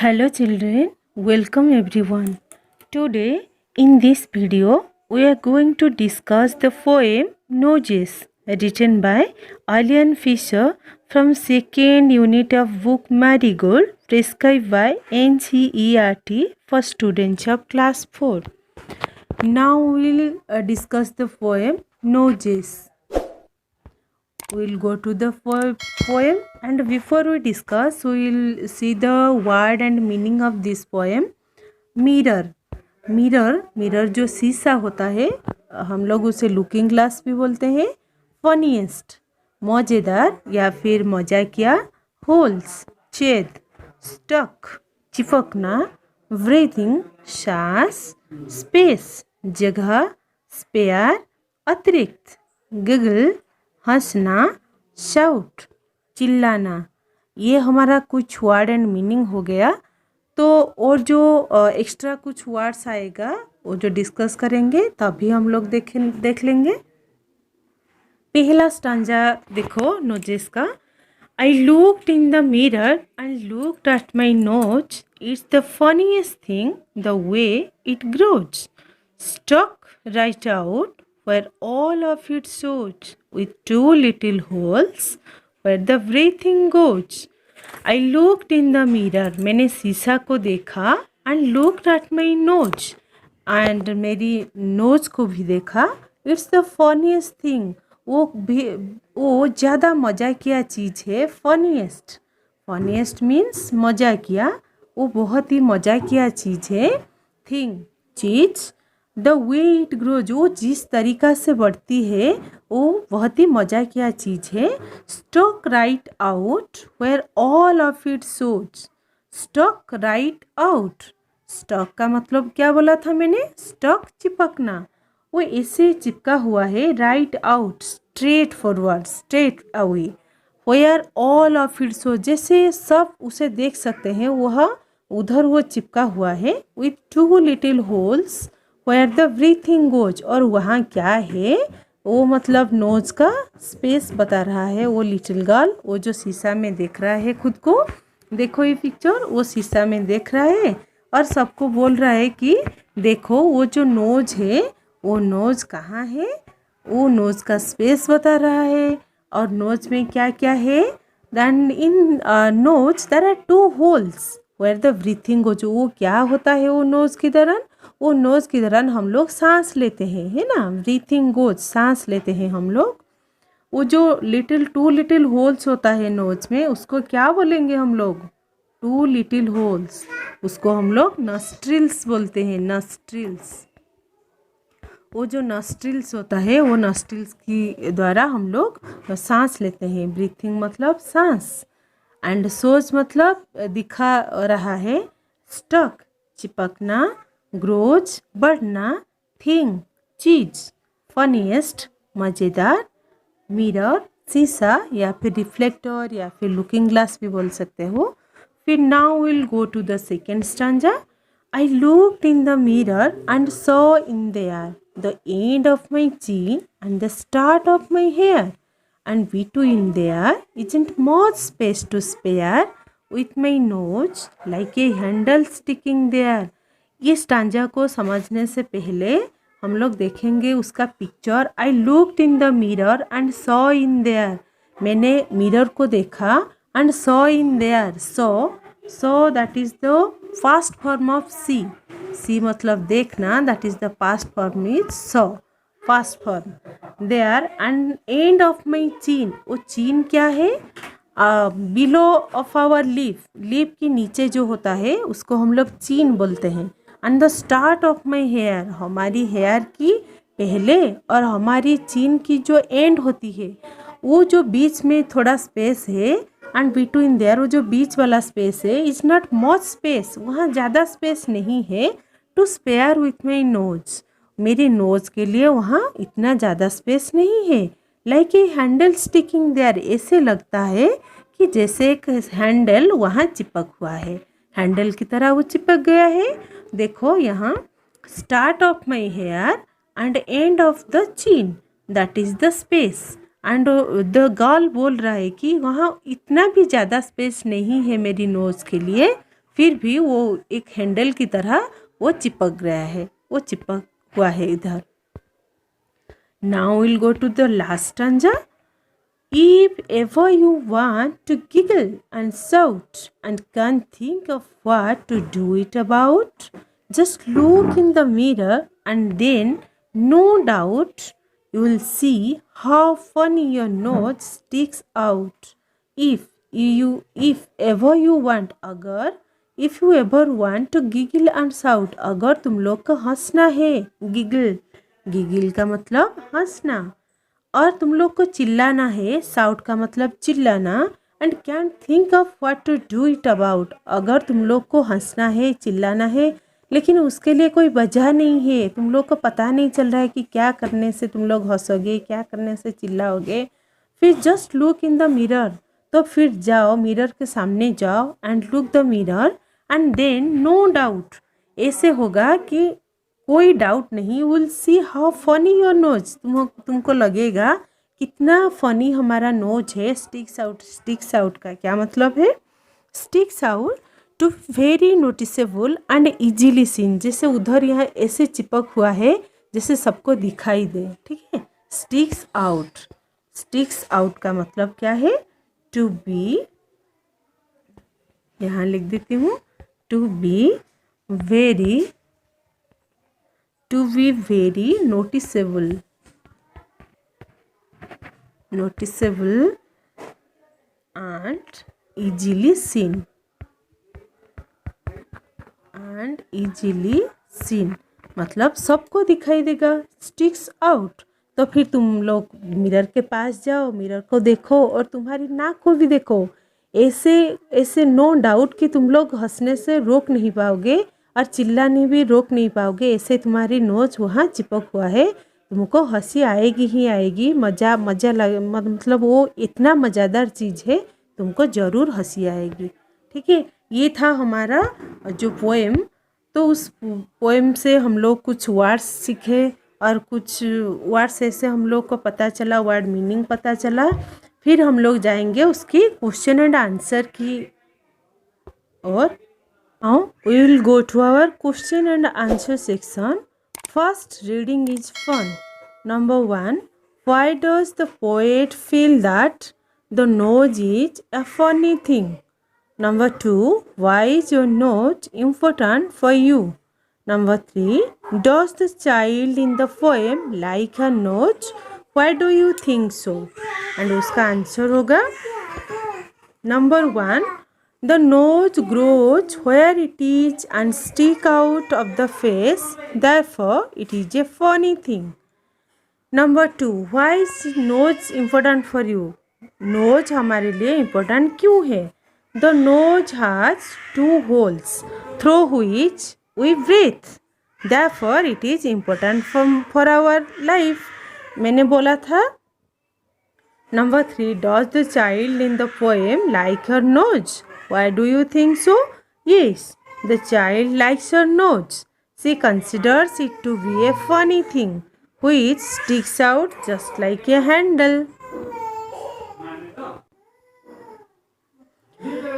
Hello children, welcome everyone. Today in this video we are going to discuss the poem Noses written by Alian Fisher from second unit of book Marigold prescribed by NCERT for students of class 4. Now we will discuss the poem Noses. We will go to the poem, and before we discuss we will see the word and meaning of this poem. Mirror जो शीशा होता है, हम लोग उसे looking glass भी बोलते हैं. फनीएस्ट मज़ेदार या फिर मजाकिया. होल्स छेद. स्टक चिपकना. ब्रीथिंग सांस. स्पेस जगह. स्पेयर अतिरिक्त. गिगल हंसना. शाउट चिल्लाना. ये हमारा कुछ वर्ड एंड मीनिंग हो गया. तो और जो एक्स्ट्रा कुछ वर्ड्स आएगा वो जो डिस्कस करेंगे तभी हम लोग देख लेंगे. पहला स्टांजा देखो नोजेस का. I looked in the mirror and looked at my nose. It's the funniest thing the way it grows. Stuck right out where all of it shows, with two little holes where the breathing goes. I looked in the mirror. मैंने शीशा को देखा. And looked at my nose. And मेरी knows को भी देखा. It's the funniest thing. वो ज़्यादा मजाकिया चीज़ है. फनीएस्ट मीन्स मजाकिया. वो बहुत ही मजाकिया चीज़ है. Thing cheese. The way it grows वो जिस तरीक़ा से बढ़ती है वो बहुत ही मजाकिया चीज़ है. Stuck right out where all of it shows. Stuck right out. Stuck का मतलब क्या बोला था मैंने? स्टॉक चिपकना. वो ऐसे चिपका हुआ है. Right out straight forward straight away. Where all of it shows जैसे सब उसे देख सकते हैं वह उधर वो चिपका हुआ है. With two little holes where the breathing goes. और वहाँ क्या है वो मतलब नोज का स्पेस बता रहा है. वो लिटिल गर्ल वो जो शीशा में देख रहा है खुद को. देखो ये पिक्चर. वो शीशा में देख रहा है और सबको बोल रहा है कि देखो वो जो नोज है वो नोज कहाँ है. वो नोज का स्पेस बता रहा है. और नोज में क्या क्या है. Then in nose there are two holes where the breathing goes. वो क्या होता है वो नोज के दौरान. वो नोज के दौरान हम लोग सांस लेते हैं, है ना. ब्रीथिंग गोज सांस लेते हैं हम लोग. वो जो टू लिटिल होल्स होता है नोज में उसको क्या बोलेंगे हम लोग. Two little holes. उसको हम लोग नस्ट्रिल्स बोलते हैं. नस्ट्रिल्स. वो जो नस्ट्रिल्स होता है वो नस्ट्रिल्स की द्वारा हम लोग सांस लेते हैं. ब्रीथिंग मतलब सांस. एंड सोच मतलब दिखा रहा है. स्टक चिपकना. ग्रोज बढ़ना. थिंग चीज. फनीएस्ट मज़ेदार. मिरर शीशा या फिर रिफ्लेक्टर या फिर लुकिंग ग्लास भी बोल सकते हो. फिर now will go to the second stanza. I looked in the mirror and saw in there the end of my chin and the start of my hair, and between there isn't much space to spare, with my nose like a handle sticking there. ये stanza को समझने से पहले हम लोग देखेंगे उसका picture. I looked in the mirror and saw in there. मैंने मिरर को देखा. and saw in there. So that is the past form of see. See मतलब देखना. that is the past form is saw. past form. there and end of my chin. वो chin क्या है. below of our lip. lip के नीचे जो होता है उसको हम लोग chin बोलते हैं. and the start of my hair. हमारी हेयर की पहले और हमारी chin की जो एंड होती है वो जो बीच में थोड़ा स्पेस है. एंड बिटवीन देयर वो जो बीच वाला स्पेस है इज नॉट मच स्पेस. वहाँ ज़्यादा स्पेस नहीं है. To spare with my nose. मेरी नोज के लिए वहाँ इतना ज़्यादा स्पेस नहीं है. Like a handle sticking there. ऐसे लगता है कि जैसे एक हैंडल वहाँ चिपक हुआ है. हैंडल की तरह वो चिपक गया है. देखो यहाँ. Start of my hair and end of the chin. That is the space. And the girl बोल रहा है कि वहाँ इतना भी ज़्यादा स्पेस नहीं है मेरी नोज़ के लिए. फिर भी वो एक हैंडल की तरह वो चिपक गया है, वो चिपक हुआ है इधर. Now we'll go to the last stanza. If ever you want to giggle and shout and can't think of what to do it about, just look in the mirror and then no doubt you will see how funny your nose sticks out. If ever you want, अगर if you ever want to giggle and shout, अगर तुम लोग को हंसना है, गिगिल का मतलब हंसना, और तुम लोग को चिल्लाना है, साउट का मतलब चिल्लाना, and can think of what to do it about, अगर तुम लोग को हंसना है, चिल्लाना है, लेकिन उसके लिए कोई वजह नहीं है, तुम लोग को पता नहीं चल रहा है कि क्या करने से तुम लोग हंसोगे, क्या करने से चिल्लाओगे, फिर just look in the mirror, तो फिर जाओ मिरर के सामने जाओ and look the mirror and then no doubt, ऐसे होगा कि कोई डाउट नहीं, will see how funny your nose, तुमको लगेगा कितना फनी हमारा नोज है. स्टिक्स आउट का क्या मतलब है? Sticks out to very noticeable and easily seen, जैसे उधर यहाँ ऐसे चिपक हुआ है जैसे सबको दिखाई दे. ठीक है, स्टिक्स आउट का मतलब क्या है? टू बी, यहाँ लिख देती हूँ, to be very noticeable and easily seen मतलब सबको दिखाई देगा. स्टिक्स आउट, तो फिर तुम लोग मिरर के पास जाओ, मिरर को देखो और तुम्हारी नाक को भी देखो, ऐसे नो डाउट कि तुम लोग हंसने से रोक नहीं पाओगे और चिल्लाने भी रोक नहीं पाओगे, ऐसे तुम्हारी नोज वहाँ चिपक हुआ है, तुमको हंसी आएगी ही आएगी, मज़ा मतलब वो इतना मज़ेदार चीज़ है, तुमको ज़रूर हंसी आएगी. ठीक है, ये था हमारा जो पोएम. तो उस पोएम से हम लोग कुछ वर्ड्स सीखे और कुछ वर्ड्स ऐसे हम लोग को पता चला, वर्ड मीनिंग पता चला. फिर हम लोग जाएंगे उसकी क्वेश्चन एंड आंसर की और. Now we will go to our question and answer section. First, reading is fun. Number 1. Why does the poet feel that the nose is a funny thing? Number 2. Why is your nose important for you? Number 3. Does the child in the poem like her nose? Why do you think so? And उसका answer होगा Number 1. The nose grows where it is and stick out of the face, therefore it is a funny thing. Number 2. Why is nose important for you? Nose हमारे लिए important क्यों है? The nose has 2 holes through which we breathe, therefore it is important for our life. मैंने बोला था. Number 3. Does the child in the poem like her nose? Why do you think so? Yes, the child likes her nose. She considers it to be a funny thing, which sticks out just like a handle.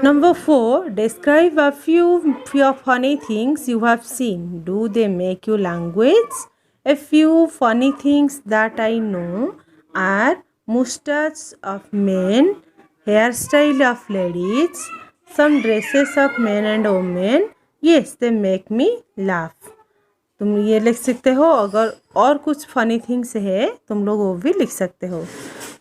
Number 4. Describe a few funny things you have seen. Do they make you language? A few funny things that I know are mustache of men, hairstyle of ladies, some dresses of men and women. Yes, they make me laugh. तुम ये लिख सकते हो. अगर और कुछ funny things है तुम लोग वो भी लिख सकते हो.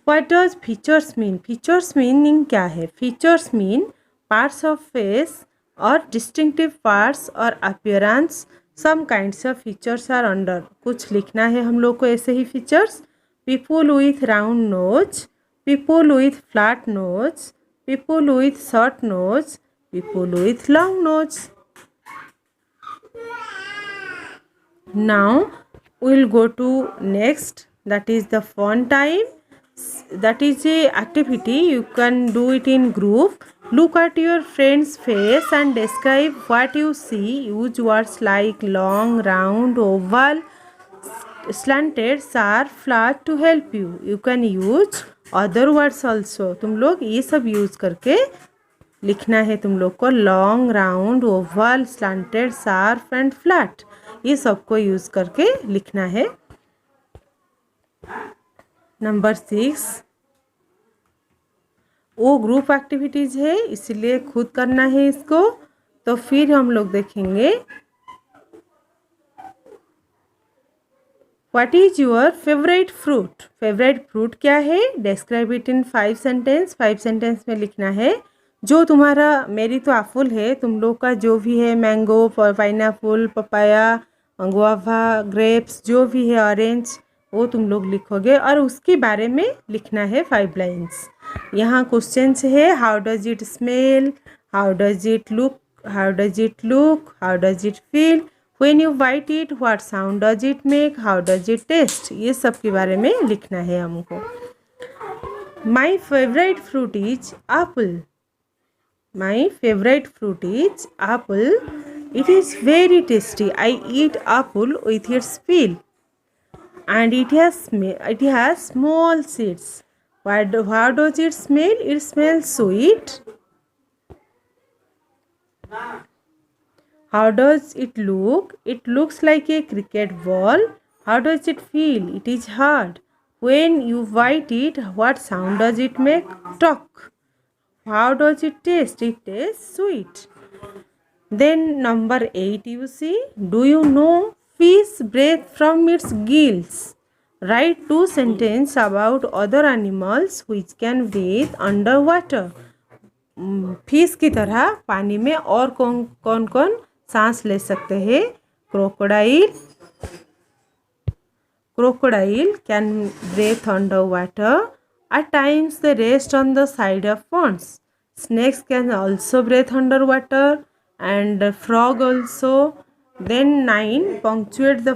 What does features mean? Features meaning क्या है? Features mean parts of face or distinctive parts or appearance. Some kinds of features are under. कुछ लिखना है हम लोग को ऐसे ही features. People with round nose, people with flat nose, people with short nose, people with long nose. Now we'll go to next, that is the fun time. That is a activity, you can do it in group. Look at your friend's face and describe what you see. Use words like long, round, oval, slanted, sharp, flat to help you. You can use other words also. तुम लोग ये सब use करके लिखना है तुम लोग को long, round, Oval, slanted, sharp and flat, ये सबको यूज़ करके लिखना है। नंबर 6 वो ग्रुप एक्टिविटीज़ है इसलिए खुद करना है इसको। तो फिर हम लोग देखेंगे what is your favourite fruit. Favourite fruit क्या है, describe it in 5 sentence. 5 sentence में लिखना है। जो तुम्हारा, मेरी तो एप्पल है, तुम लोग का जो भी है mango, pineapple, papaya, guava, grapes, जो भी है ऑरेंज, वो तुम लोग लिखोगे और उसके बारे में लिखना है 5 लाइन्स। यहाँ क्वेश्चंस है how does it smell, how does it look, how does it look, how does it feel, when you bite it what sound does it make, how does it taste, ये सब के बारे में लिखना है हमको। My favourite fruit is apple. My favorite fruit is apple. It is very tasty. I eat apple with its peel, and it has small seeds. How does it smell? It smells sweet. How does it look? It looks like a cricket ball. How does it feel? It is hard. When you bite it, what sound does it make? Talk. How does it taste? It tastes sweet. Then number 8 you see, do you know fish breathe from its gills? Write 2 sentences about other animals which can breathe underwater. Fish की तरह पानी में और कौन कौन सांस ले सकते हैं। Crocodile can breathe underwater. At times they rest on the side of ponds. Snakes can also breathe underwater, and frog also. Then 9 punctuate the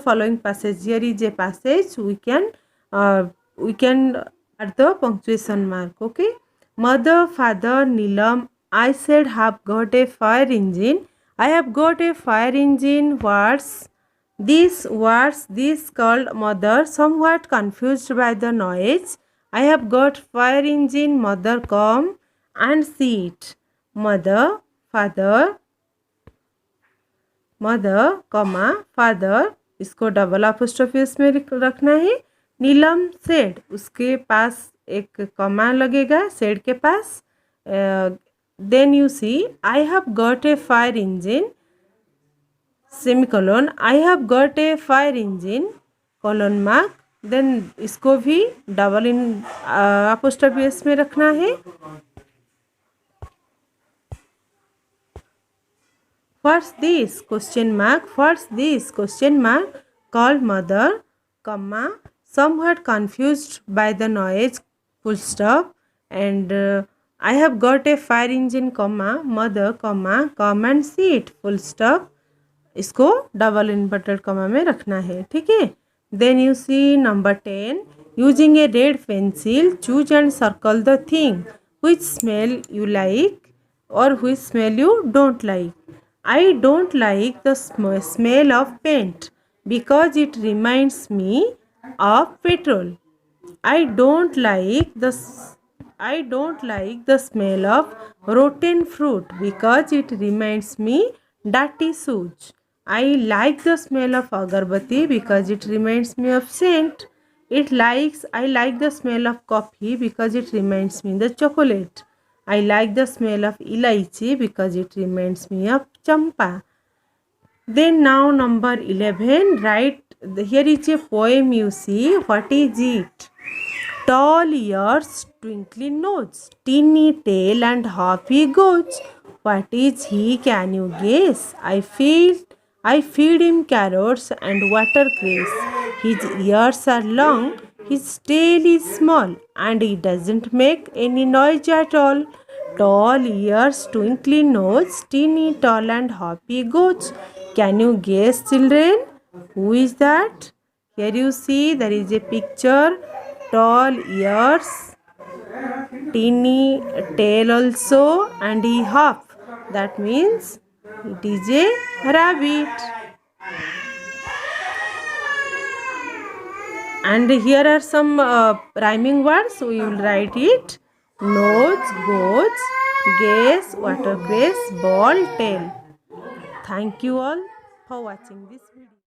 following passage. Here is a passage we can add the punctuation mark. Okay. Mother, father, Neelam, I said have got a fire engine. I have got a fire engine. This called mother, somewhat confused by the noise. I have got fire engine. Mother, come and see it. Mother, comma father, इसको double apostrophe में रखना है। नीलम said, उसके पास एक comma लगेगा said के पास। Then you see I have got a fire engine semicolon, I have got a fire engine colon mark. Then इसको भी डबल इन अपोस्ट्रोफी में रखना है। What's this? Question mark. What's this? Question mark. Called mother, comma, somewhat confused by the noise, full stop, and I have got a fire engine, comma, mother, comma, come and see it, full stop. इसको double inverted comma में रखना है, ठीक है। Then you see number 10, using a red pencil choose and circle the thing which smell you like or which smell you don't like. I don't like the smell of paint because it reminds me of petrol. I don't like the smell of rotten fruit because it reminds me dirty shoes. I like the smell of agarbatti because it reminds me of scent. I like the smell of coffee because it reminds me the chocolate. I like the smell of elaichi because it reminds me of champa. Then now number 11, write, here is a poem you see. What is it? Tall ears, twinkly nose, teeny tail and half he goes. What is he? Can you guess? I feed him carrots and watercress. His ears are long, his tail is small, and he doesn't make any noise at all. Tall ears, twinkly nose, teeny tall and hoppy goats. Can you guess, children? Who is that? Here you see there is a picture. Tall ears, teeny tail also, and he hop. That means it is a rabbit. And here are some rhyming words. We will write it. Nose, goats, Guess watercress ball tail. Thank you all for watching this video.